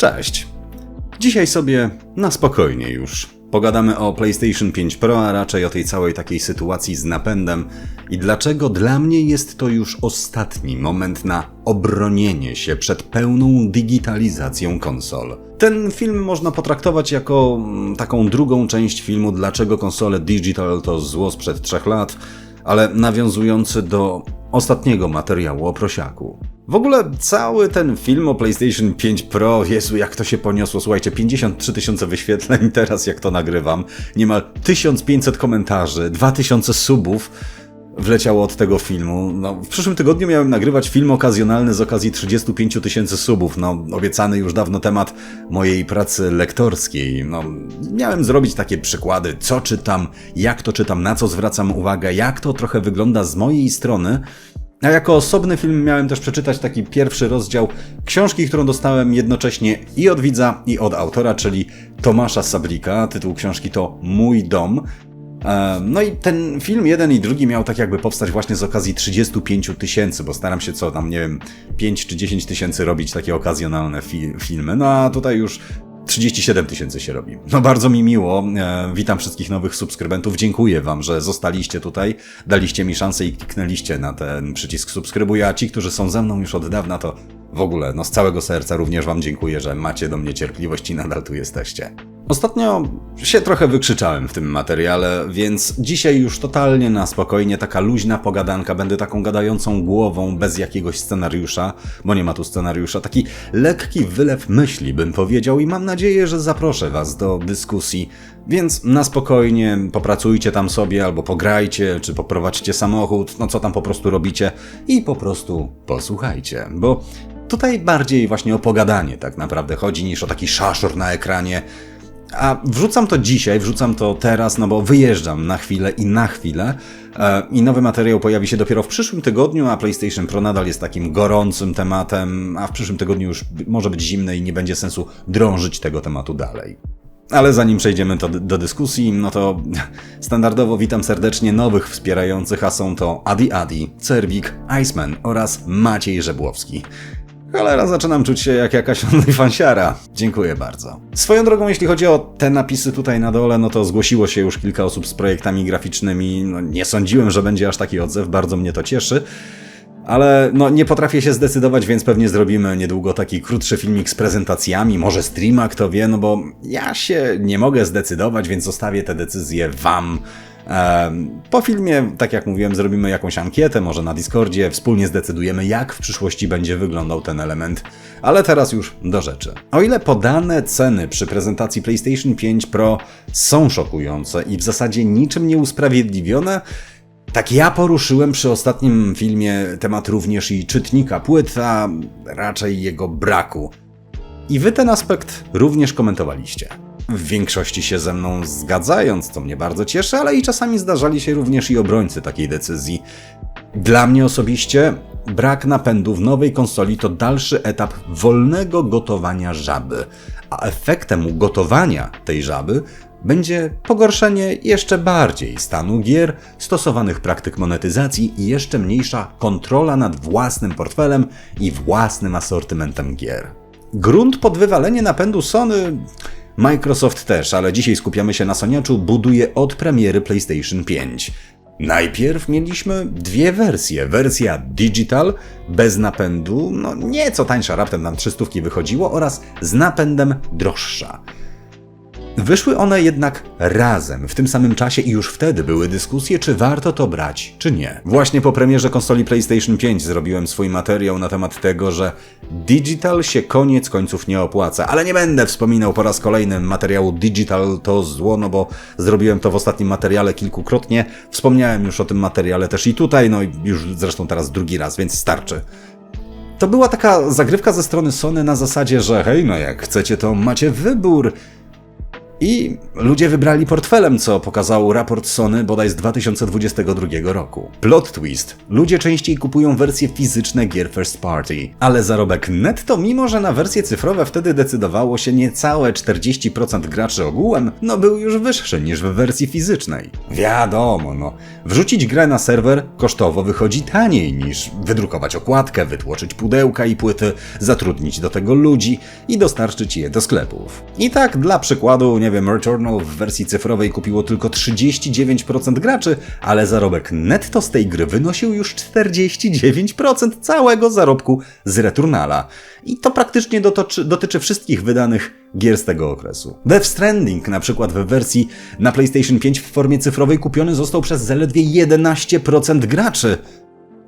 Cześć. Dzisiaj sobie na spokojnie już pogadamy o PlayStation 5 Pro, a raczej o tej całej takiej sytuacji z napędem i dlaczego dla mnie jest to już ostatni moment na obronienie się przed pełną digitalizacją konsol. Ten film można potraktować jako taką drugą część filmu Dlaczego konsole digital to zło sprzed 3 lat, ale nawiązujący do ostatniego materiału o prosiaku. W ogóle cały ten film o PlayStation 5 Pro, Jezu, jak to się poniosło, słuchajcie, 53 000 wyświetleń teraz jak to nagrywam, niemal 1500 komentarzy, 2000 subów wleciało od tego filmu. W przyszłym tygodniu miałem nagrywać film okazjonalny z okazji 35 000 subów, obiecany już dawno temat mojej pracy lektorskiej. Miałem zrobić takie przykłady, co czytam, jak to czytam, na co zwracam uwagę, jak to trochę wygląda z mojej strony. A jako osobny film miałem też przeczytać taki pierwszy rozdział książki, którą dostałem jednocześnie i od widza, i od autora, czyli Tomasza Sablika. Tytuł książki to Mój dom. No i ten film, jeden i drugi, miał tak jakby powstać właśnie z okazji 35 000, bo staram się 5 czy 10 tysięcy robić takie okazjonalne filmy, a tutaj już 37 000 się robi. Bardzo mi miło, witam wszystkich nowych subskrybentów, dziękuję wam, że zostaliście tutaj, daliście mi szansę i kliknęliście na ten przycisk subskrybuj, a ci, którzy są ze mną już od dawna, to w ogóle, z całego serca również wam dziękuję, że macie do mnie cierpliwość i nadal tu jesteście. Ostatnio się trochę wykrzyczałem w tym materiale, więc dzisiaj już totalnie na spokojnie, taka luźna pogadanka, będę taką gadającą głową, bez jakiegoś scenariusza, bo nie ma tu scenariusza, taki lekki wylew myśli, bym powiedział, i mam nadzieję, że zaproszę was do dyskusji, więc na spokojnie popracujcie tam sobie, albo pograjcie, czy poprowadźcie samochód, co tam po prostu robicie i po prostu posłuchajcie, bo tutaj bardziej właśnie o pogadanie tak naprawdę chodzi, niż o taki szaszor na ekranie. A wrzucam to dzisiaj, wrzucam to teraz, bo wyjeżdżam na chwilę i nowy materiał pojawi się dopiero w przyszłym tygodniu, a PlayStation Pro nadal jest takim gorącym tematem, a w przyszłym tygodniu już może być zimne i nie będzie sensu drążyć tego tematu dalej. Ale zanim przejdziemy do dyskusji, to standardowo witam serdecznie nowych wspierających, a są to Adi, Cerwik, Iceman oraz Maciej Żebłowski. Cholera, zaczynam czuć się jak jakaś OnlyFansiara. Dziękuję bardzo. Swoją drogą, jeśli chodzi o te napisy tutaj na dole, to zgłosiło się już kilka osób z projektami graficznymi. Nie sądziłem, że będzie aż taki odzew, bardzo mnie to cieszy. Ale nie potrafię się zdecydować, więc pewnie zrobimy niedługo taki krótszy filmik z prezentacjami, może streama, kto wie, bo ja się nie mogę zdecydować, więc zostawię te decyzje wam. Po filmie, tak jak mówiłem, zrobimy jakąś ankietę, może na Discordzie, wspólnie zdecydujemy, jak w przyszłości będzie wyglądał ten element. Ale teraz już do rzeczy. O ile podane ceny przy prezentacji PlayStation 5 Pro są szokujące i w zasadzie niczym nie usprawiedliwione, tak ja poruszyłem przy ostatnim filmie temat również i czytnika płyt, a raczej jego braku. I wy ten aspekt również komentowaliście. W większości się ze mną zgadzając, co mnie bardzo cieszy, ale i czasami zdarzali się również i obrońcy takiej decyzji. Dla mnie osobiście brak napędu w nowej konsoli to dalszy etap wolnego gotowania żaby, a efektem ugotowania tej żaby będzie pogorszenie jeszcze bardziej stanu gier, stosowanych praktyk monetyzacji i jeszcze mniejsza kontrola nad własnym portfelem i własnym asortymentem gier. Grunt pod wywalenie napędu Sony, Microsoft też, ale dzisiaj skupiamy się na Soniaczu, buduje od premiery PlayStation 5. Najpierw mieliśmy dwie wersje. Wersja Digital, bez napędu, nieco tańsza, raptem nam 300 wychodziło, oraz z napędem droższa. Wyszły one jednak razem, w tym samym czasie i już wtedy były dyskusje, czy warto to brać, czy nie. Właśnie po premierze konsoli PlayStation 5 zrobiłem swój materiał na temat tego, że Digital się koniec końców nie opłaca, ale nie będę wspominał po raz kolejny materiału Digital to zło, bo zrobiłem to w ostatnim materiale kilkukrotnie, wspomniałem już o tym materiale też i tutaj, i już zresztą teraz drugi raz, więc starczy. To była taka zagrywka ze strony Sony na zasadzie, że hej, jak chcecie, to macie wybór. I ludzie wybrali portfelem, co pokazał raport Sony bodaj z 2022 roku. Plot twist. Ludzie częściej kupują wersje fizyczne gier first party, ale zarobek netto, mimo że na wersje cyfrowe wtedy decydowało się niecałe 40% graczy ogółem, był już wyższy niż w wersji fizycznej. Wiadomo, wrzucić grę na serwer kosztowo wychodzi taniej niż wydrukować okładkę, wytłoczyć pudełka i płyty, zatrudnić do tego ludzi i dostarczyć je do sklepów. I tak dla przykładu, Returnal w wersji cyfrowej kupiło tylko 39% graczy, ale zarobek netto z tej gry wynosił już 49% całego zarobku z Returnala. I to praktycznie dotyczy wszystkich wydanych gier z tego okresu. Death Stranding na przykład w wersji na PlayStation 5 w formie cyfrowej kupiony został przez zaledwie 11% graczy.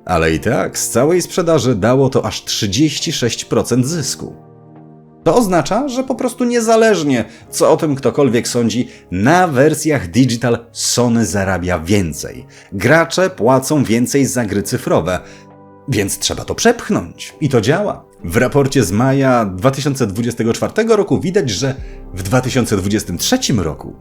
Ale i tak z całej sprzedaży dało to aż 36% zysku. To oznacza, że po prostu niezależnie, co o tym ktokolwiek sądzi, na wersjach digital Sony zarabia więcej. Gracze płacą więcej za gry cyfrowe, więc trzeba to przepchnąć. I to działa. W raporcie z maja 2024 roku widać, że w 2023 roku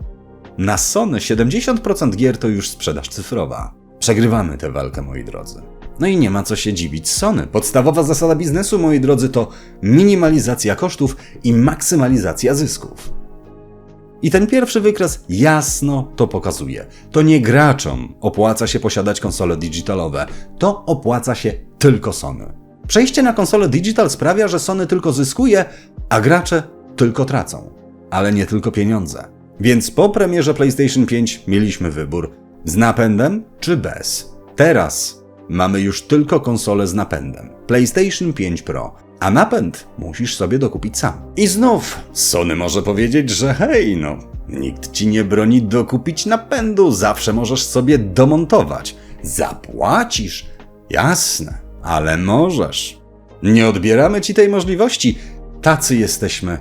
na Sony 70% gier to już sprzedaż cyfrowa. Przegrywamy tę walkę, moi drodzy. I nie ma co się dziwić Sony. Podstawowa zasada biznesu, moi drodzy, to minimalizacja kosztów i maksymalizacja zysków. I ten pierwszy wykres jasno to pokazuje. To nie graczom opłaca się posiadać konsole digitalowe. To opłaca się tylko Sony. Przejście na konsolę digital sprawia, że Sony tylko zyskuje, a gracze tylko tracą. Ale nie tylko pieniądze. Więc po premierze PlayStation 5 mieliśmy wybór: z napędem czy bez. Teraz mamy już tylko konsolę z napędem. PlayStation 5 Pro. A napęd musisz sobie dokupić sam. I znów Sony może powiedzieć, że hej, nikt ci nie broni dokupić napędu, zawsze możesz sobie domontować. Zapłacisz? Jasne, ale możesz. Nie odbieramy ci tej możliwości. Tacy jesteśmy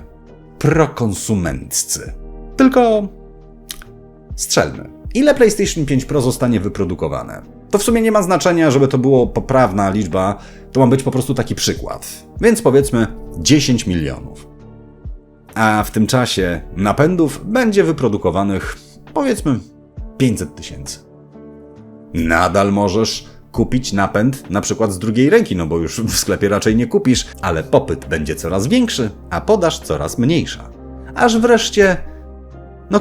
prokonsumenccy. Tylko strzelmy. Ile PlayStation 5 Pro zostanie wyprodukowane? To w sumie nie ma znaczenia, żeby to było poprawna liczba, to ma być po prostu taki przykład. Więc powiedzmy 10 milionów. A w tym czasie napędów będzie wyprodukowanych, powiedzmy, 500 000. Nadal możesz kupić napęd na przykład z drugiej ręki, bo już w sklepie raczej nie kupisz, ale popyt będzie coraz większy, a podaż coraz mniejsza. Aż wreszcie,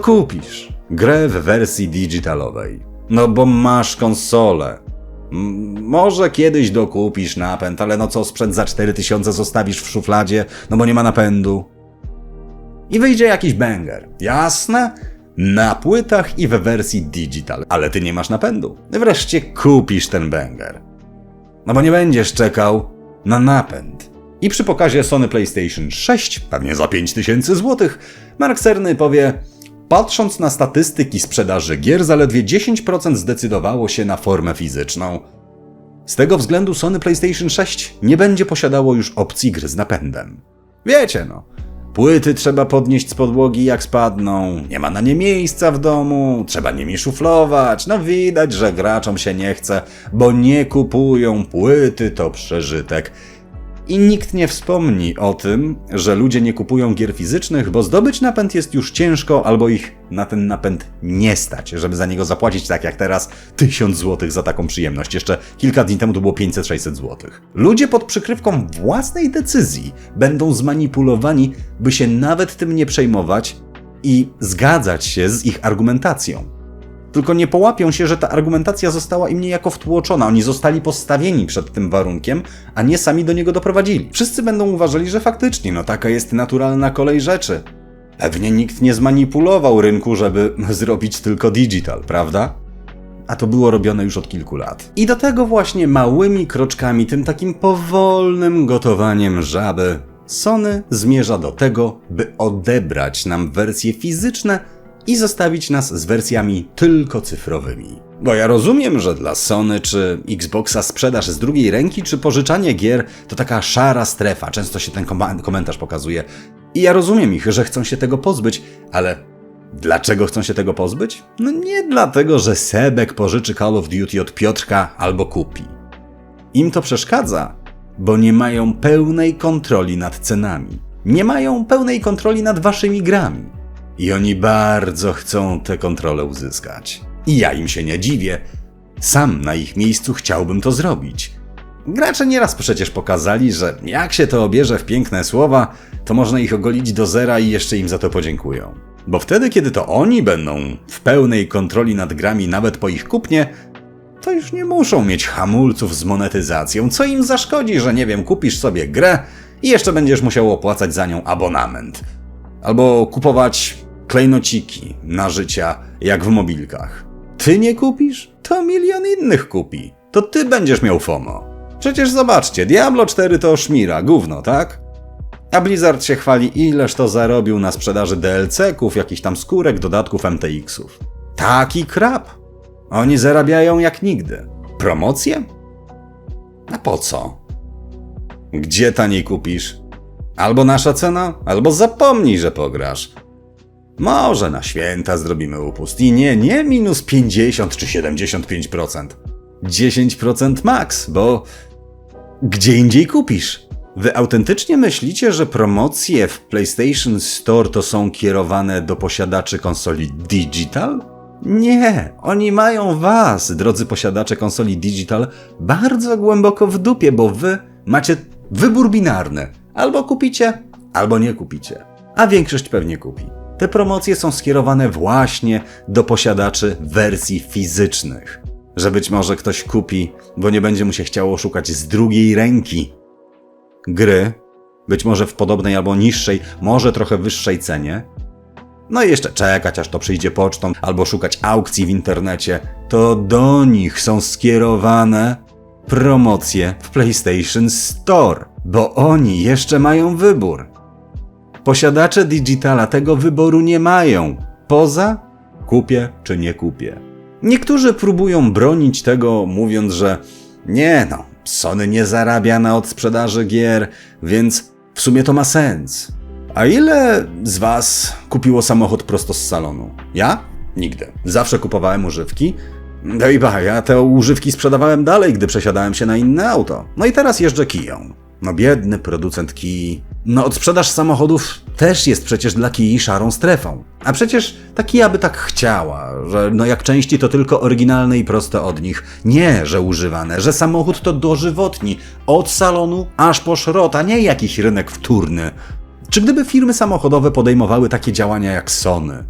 kupisz grę w wersji digitalowej. Bo masz konsolę. Może kiedyś dokupisz napęd, ale co, sprzęt za 4000 zostawisz w szufladzie, bo nie ma napędu. I wyjdzie jakiś banger. Jasne? Na płytach i w wersji digital. Ale ty nie masz napędu. Wreszcie kupisz ten banger. Bo nie będziesz czekał na napęd. I przy pokazie Sony PlayStation 6, pewnie za 5000 zł, Mark Cerny powie: patrząc na statystyki sprzedaży gier, zaledwie 10% zdecydowało się na formę fizyczną. Z tego względu Sony PlayStation 6 nie będzie posiadało już opcji gry z napędem. Wiecie, płyty trzeba podnieść z podłogi jak spadną, nie ma na nie miejsca w domu, trzeba nimi szuflować. Widać, że graczom się nie chce, bo nie kupują płyty, to przeżytek. I nikt nie wspomni o tym, że ludzie nie kupują gier fizycznych, bo zdobyć napęd jest już ciężko, albo ich na ten napęd nie stać, żeby za niego zapłacić tak jak teraz 1000 zł za taką przyjemność. Jeszcze kilka dni temu to było 500-600 zł. Ludzie pod przykrywką własnej decyzji będą zmanipulowani, by się nawet tym nie przejmować i zgadzać się z ich argumentacją. Tylko nie połapią się, że ta argumentacja została im niejako wtłoczona. Oni zostali postawieni przed tym warunkiem, a nie sami do niego doprowadzili. Wszyscy będą uważali, że faktycznie, taka jest naturalna kolej rzeczy. Pewnie nikt nie zmanipulował rynku, żeby zrobić tylko digital, prawda? A to było robione już od kilku lat. I do tego właśnie małymi kroczkami, tym takim powolnym gotowaniem żaby, Sony zmierza do tego, by odebrać nam wersje fizyczne i zostawić nas z wersjami tylko cyfrowymi. Bo ja rozumiem, że dla Sony czy Xboxa sprzedaż z drugiej ręki czy pożyczanie gier to taka szara strefa, często się ten komentarz pokazuje. I ja rozumiem ich, że chcą się tego pozbyć, ale dlaczego chcą się tego pozbyć? Nie dlatego, że Sebek pożyczy Call of Duty od Piotrka albo kupi. Im to przeszkadza, bo nie mają pełnej kontroli nad cenami. Nie mają pełnej kontroli nad waszymi grami. I oni bardzo chcą tę kontrolę uzyskać. I ja im się nie dziwię. Sam na ich miejscu chciałbym to zrobić. Gracze nieraz przecież pokazali, że jak się to obierze w piękne słowa, to można ich ogolić do zera i jeszcze im za to podziękują. Bo wtedy, kiedy to oni będą w pełnej kontroli nad grami nawet po ich kupnie, to już nie muszą mieć hamulców z monetyzacją, co im zaszkodzi, że nie wiem, kupisz sobie grę i jeszcze będziesz musiał opłacać za nią abonament. Albo kupować klejnociki na życia, jak w mobilkach. Ty nie kupisz? To milion innych kupi. To ty będziesz miał FOMO. Przecież zobaczcie, Diablo 4 to szmira, gówno, tak? A Blizzard się chwali, ileż to zarobił na sprzedaży DLC-ków, jakichś tam skórek, dodatków MTX-ów. Taki krab. Oni zarabiają jak nigdy. Promocje? A po co? Gdzie taniej kupisz? Albo nasza cena, albo zapomnij, że pograsz. Może na święta zrobimy upust. I nie minus 50 czy 75%. 10% max, bo gdzie indziej kupisz? Wy autentycznie myślicie, że promocje w PlayStation Store to są kierowane do posiadaczy konsoli digital? Nie, oni mają was, drodzy posiadacze konsoli digital, bardzo głęboko w dupie, bo wy macie wybór binarny. Albo kupicie, albo nie kupicie. A większość pewnie kupi. Te promocje są skierowane właśnie do posiadaczy wersji fizycznych. Że być może ktoś kupi, bo nie będzie mu się chciało szukać z drugiej ręki gry, być może w podobnej albo niższej, może trochę wyższej cenie. No i jeszcze czekać, aż to przyjdzie pocztą, albo szukać aukcji w internecie. To do nich są skierowane promocje w PlayStation Store, bo oni jeszcze mają wybór. Posiadacze digitala tego wyboru nie mają, poza kupię czy nie kupię. Niektórzy próbują bronić tego, mówiąc, że nie no, Sony nie zarabia na odsprzedaży gier, więc w sumie to ma sens. A ile z was kupiło samochód prosto z salonu? Ja? Nigdy. Zawsze kupowałem używki. No i ja te używki sprzedawałem dalej, gdy przesiadałem się na inne auto. No i teraz jeżdżę Kiją. No biedny producent Kii. No odsprzedaż samochodów też jest przecież dla Kii szarą strefą. A przecież ta Kia by tak chciała, że no jak części to tylko oryginalne i proste od nich. Nie, że używane, że samochód to dożywotni. Od salonu aż po szrot, a nie jakiś rynek wtórny. Czy gdyby firmy samochodowe podejmowały takie działania jak Sony,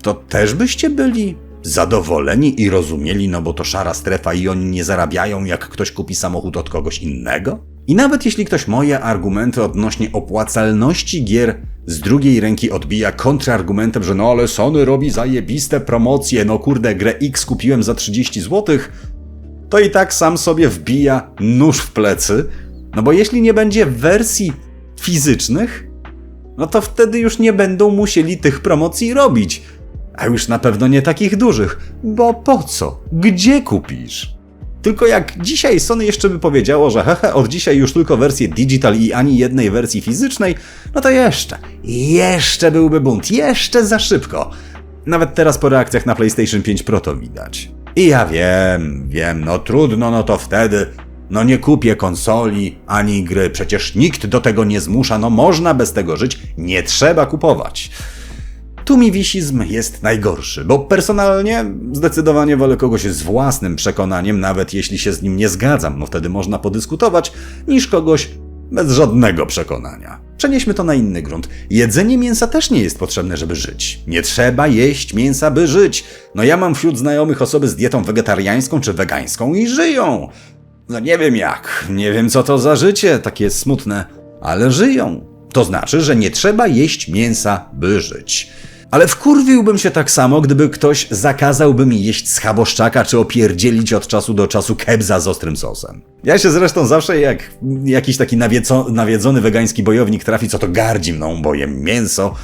to też byście byli zadowoleni i rozumieli, no bo to szara strefa i oni nie zarabiają, jak ktoś kupi samochód od kogoś innego? I nawet jeśli ktoś moje argumenty odnośnie opłacalności gier z drugiej ręki odbija kontrargumentem, że no ale Sony robi zajebiste promocje, no kurde, grę X kupiłem za 30 zł, to i tak sam sobie wbija nóż w plecy, no bo jeśli nie będzie wersji fizycznych, no to wtedy już nie będą musieli tych promocji robić. A już na pewno nie takich dużych, bo po co? Gdzie kupisz? Tylko jak dzisiaj Sony jeszcze by powiedziało, że hehe, od dzisiaj już tylko wersje digital i ani jednej wersji fizycznej, no to jeszcze byłby bunt, jeszcze za szybko. Nawet teraz po reakcjach na PlayStation 5 Pro to widać. I ja wiem, no trudno, no to wtedy, no nie kupię konsoli ani gry, przecież nikt do tego nie zmusza, no można bez tego żyć, nie trzeba kupować. Tu mi wisizm jest najgorszy, bo personalnie zdecydowanie wolę kogoś z własnym przekonaniem, nawet jeśli się z nim nie zgadzam, no wtedy można podyskutować, niż kogoś bez żadnego przekonania. Przenieśmy to na inny grunt. Jedzenie mięsa też nie jest potrzebne, żeby żyć. Nie trzeba jeść mięsa, by żyć. No ja mam wśród znajomych osoby z dietą wegetariańską czy wegańską i żyją. No nie wiem jak, nie wiem co to za życie, takie smutne, ale żyją. To znaczy, że nie trzeba jeść mięsa, by żyć. Ale wkurwiłbym się tak samo, gdyby ktoś zakazałby mi jeść schaboszczaka czy opierdzielić od czasu do czasu kebza z ostrym sosem. Ja się zresztą zawsze jak jakiś taki nawiedzony wegański bojownik trafi, co to gardzi mną, bo jem mięso,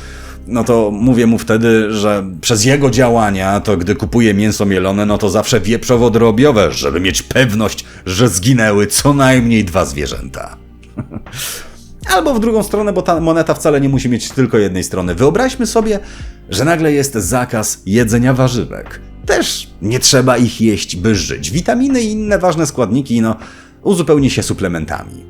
no to mówię mu wtedy, że przez jego działania, to gdy kupuję mięso mielone, no to zawsze wieprzowo-drobiowe, żeby mieć pewność, że zginęły co najmniej 2 zwierzęta. Albo w drugą stronę, bo ta moneta wcale nie musi mieć tylko jednej strony. Wyobraźmy sobie, że nagle jest zakaz jedzenia warzywek. Też nie trzeba ich jeść, by żyć. Witaminy i inne ważne składniki, no, uzupełni się suplementami.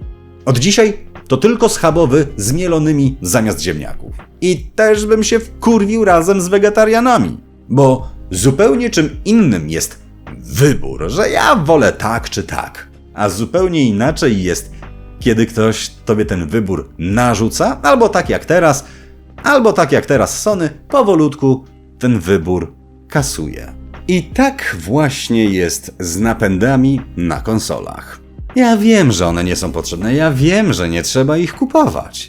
Od dzisiaj to tylko schabowy z mielonymi zamiast ziemniaków. I też bym się wkurwił razem z wegetarianami, bo zupełnie czym innym jest wybór, że ja wolę tak czy tak, a zupełnie inaczej jest, kiedy ktoś tobie ten wybór narzuca, albo tak jak teraz Sony powolutku ten wybór kasuje. I tak właśnie jest z napędami na konsolach. Ja wiem, że one nie są potrzebne, ja wiem, że nie trzeba ich kupować,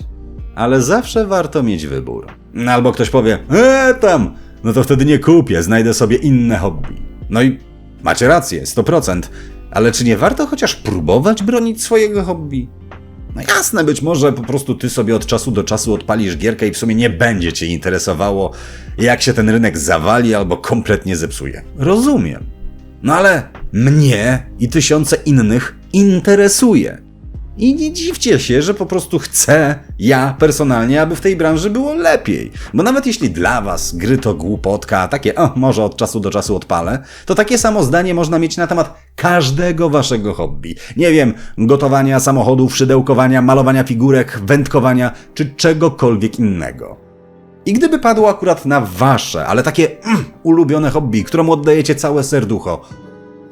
ale zawsze warto mieć wybór. Albo ktoś powie, tam, no to wtedy nie kupię, znajdę sobie inne hobby. No i macie rację, 100%, ale czy nie warto chociaż próbować bronić swojego hobby? No jasne, być może po prostu ty sobie od czasu do czasu odpalisz gierkę i w sumie nie będzie cię interesowało, jak się ten rynek zawali albo kompletnie zepsuje. Rozumiem. No ale mnie i tysiące innych interesuje. I nie dziwcie się, że po prostu chcę, ja personalnie, aby w tej branży było lepiej. Bo nawet jeśli dla was gry to głupotka, takie może od czasu do czasu odpalę, to takie samo zdanie można mieć na temat każdego waszego hobby. Nie wiem, gotowania samochodów, szydełkowania, malowania figurek, wędkowania, czy czegokolwiek innego. I gdyby padło akurat na wasze, ale takie ulubione hobby, któremu oddajecie całe serducho,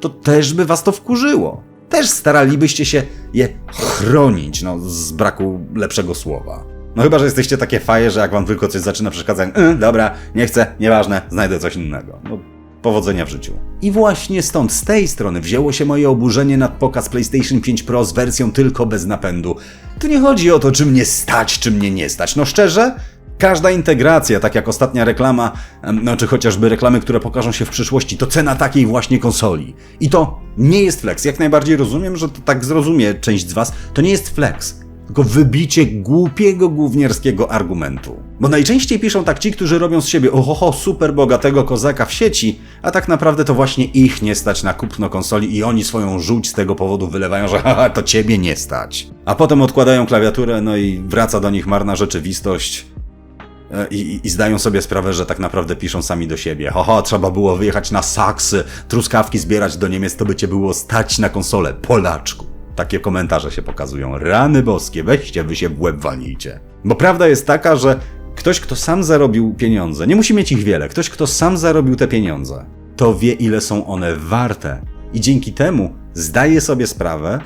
to też by was to wkurzyło. Też staralibyście się je chronić, z braku lepszego słowa. No chyba, że jesteście takie faje, że jak wam tylko coś zaczyna przeszkadzać, dobra, nie chcę, nieważne, znajdę coś innego. No, powodzenia w życiu. I właśnie stąd, z tej strony wzięło się moje oburzenie nad pokaz PlayStation 5 Pro z wersją tylko bez napędu. Tu nie chodzi o to, czy mnie stać, czy mnie nie stać. No szczerze, każda integracja, tak jak ostatnia reklama, czy chociażby reklamy, które pokażą się w przyszłości, to cena takiej właśnie konsoli. I to nie jest flex. Jak najbardziej rozumiem, że to tak zrozumie część z was. To nie jest flex, tylko wybicie głupiego, gównierskiego argumentu. Bo najczęściej piszą tak ci, którzy robią z siebie super bogatego kozaka w sieci, a tak naprawdę to właśnie ich nie stać na kupno konsoli i oni swoją żółć z tego powodu wylewają, że to ciebie nie stać. A potem odkładają klawiaturę, no i wraca do nich marna rzeczywistość. I zdają sobie sprawę, że tak naprawdę piszą sami do siebie. Trzeba było wyjechać na saksy, truskawki zbierać do Niemiec, to by cię było stać na konsolę, Polaczku. Takie komentarze się pokazują. Rany boskie, weźcie, wy się w łeb walnijcie. Bo prawda jest taka, że ktoś, kto sam zarobił pieniądze, nie musi mieć ich wiele, ktoś, kto sam zarobił te pieniądze, to wie, ile są one warte. I dzięki temu zdaje sobie sprawę,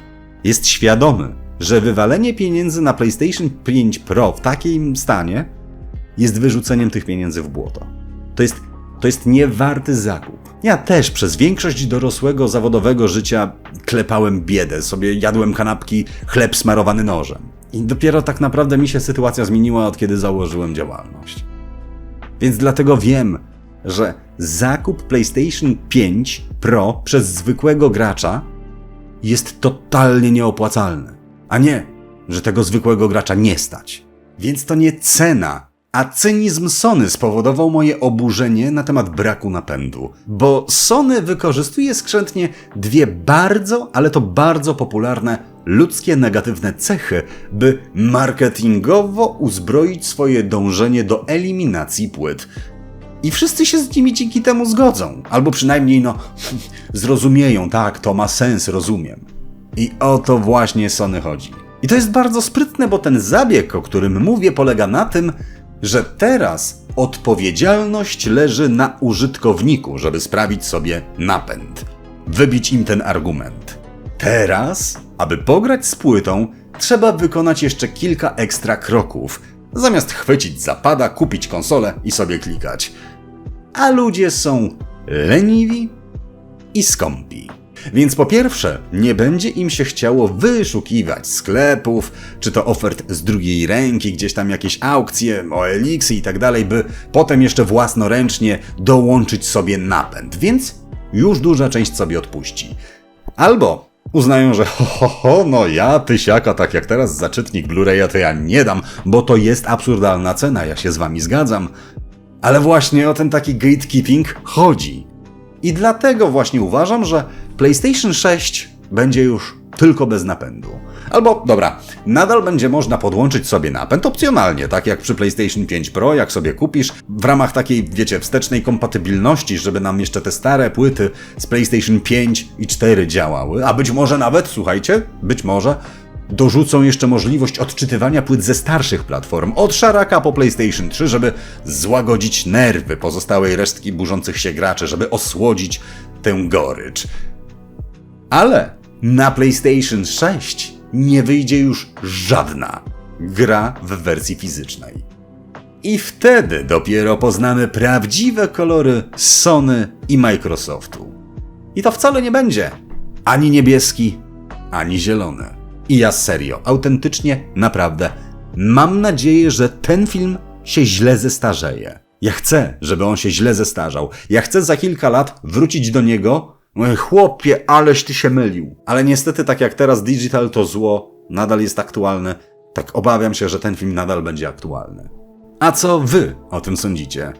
jest świadomy, że wywalenie pieniędzy na PlayStation 5 Pro w takim stanie jest wyrzuceniem tych pieniędzy w błoto. To jest niewarty zakup. Ja też przez większość dorosłego, zawodowego życia klepałem biedę, sobie jadłem kanapki, chleb smarowany nożem. I dopiero tak naprawdę mi się sytuacja zmieniła, od kiedy założyłem działalność. Więc dlatego wiem, że zakup PlayStation 5 Pro przez zwykłego gracza jest totalnie nieopłacalny. A nie, że tego zwykłego gracza nie stać. Więc to nie cena, a cynizm Sony spowodował moje oburzenie na temat braku napędu. Bo Sony wykorzystuje skrzętnie dwie bardzo, ale to bardzo popularne ludzkie negatywne cechy, by marketingowo uzbroić swoje dążenie do eliminacji płyt. I wszyscy się z nimi dzięki temu zgodzą. Albo przynajmniej, zrozumieją, tak, to ma sens, rozumiem. I o to właśnie Sony chodzi. I to jest bardzo sprytne, bo ten zabieg, o którym mówię, polega na tym, że teraz odpowiedzialność leży na użytkowniku, żeby sprawić sobie napęd. Wybić im ten argument. Teraz, aby pograć z płytą, trzeba wykonać jeszcze kilka ekstra kroków, zamiast chwycić zapada, kupić konsolę i sobie klikać. A ludzie są leniwi i skąpi. Więc po pierwsze, nie będzie im się chciało wyszukiwać sklepów, czy to ofert z drugiej ręki, gdzieś tam jakieś aukcje, OLX-y i tak dalej, by potem jeszcze własnoręcznie dołączyć sobie napęd, więc już duża część sobie odpuści. Albo uznają, że ja tysiaka, tak jak teraz za czytnik Blu-raya to ja nie dam, bo to jest absurdalna cena, ja się z wami zgadzam. Ale właśnie o ten taki gatekeeping chodzi. I dlatego właśnie uważam, że PlayStation 6 będzie już tylko bez napędu. Albo, dobra, nadal będzie można podłączyć sobie napęd opcjonalnie, tak jak przy PlayStation 5 Pro, jak sobie kupisz, w ramach takiej, wstecznej kompatybilności, żeby nam jeszcze te stare płyty z PlayStation 5 i 4 działały, a być może nawet, słuchajcie, dorzucą jeszcze możliwość odczytywania płyt ze starszych platform, od szaraka po PlayStation 3, żeby złagodzić nerwy pozostałej resztki burzących się graczy, żeby osłodzić tę gorycz. Ale na PlayStation 6 nie wyjdzie już żadna gra w wersji fizycznej. I wtedy dopiero poznamy prawdziwe kolory Sony i Microsoftu. I to wcale nie będzie ani niebieski, ani zielony. I ja serio, autentycznie, naprawdę mam nadzieję, że ten film się źle zestarzeje. Ja chcę, żeby on się źle zestarzał. Ja chcę za kilka lat wrócić do niego. Chłopie, aleś ty się mylił. Ale niestety, tak jak teraz digital to zło nadal jest aktualne, tak obawiam się, że ten film nadal będzie aktualny. A co wy o tym sądzicie?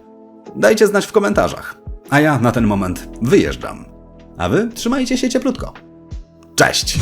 Dajcie znać w komentarzach. A ja na ten moment wyjeżdżam. A wy trzymajcie się cieplutko. Cześć!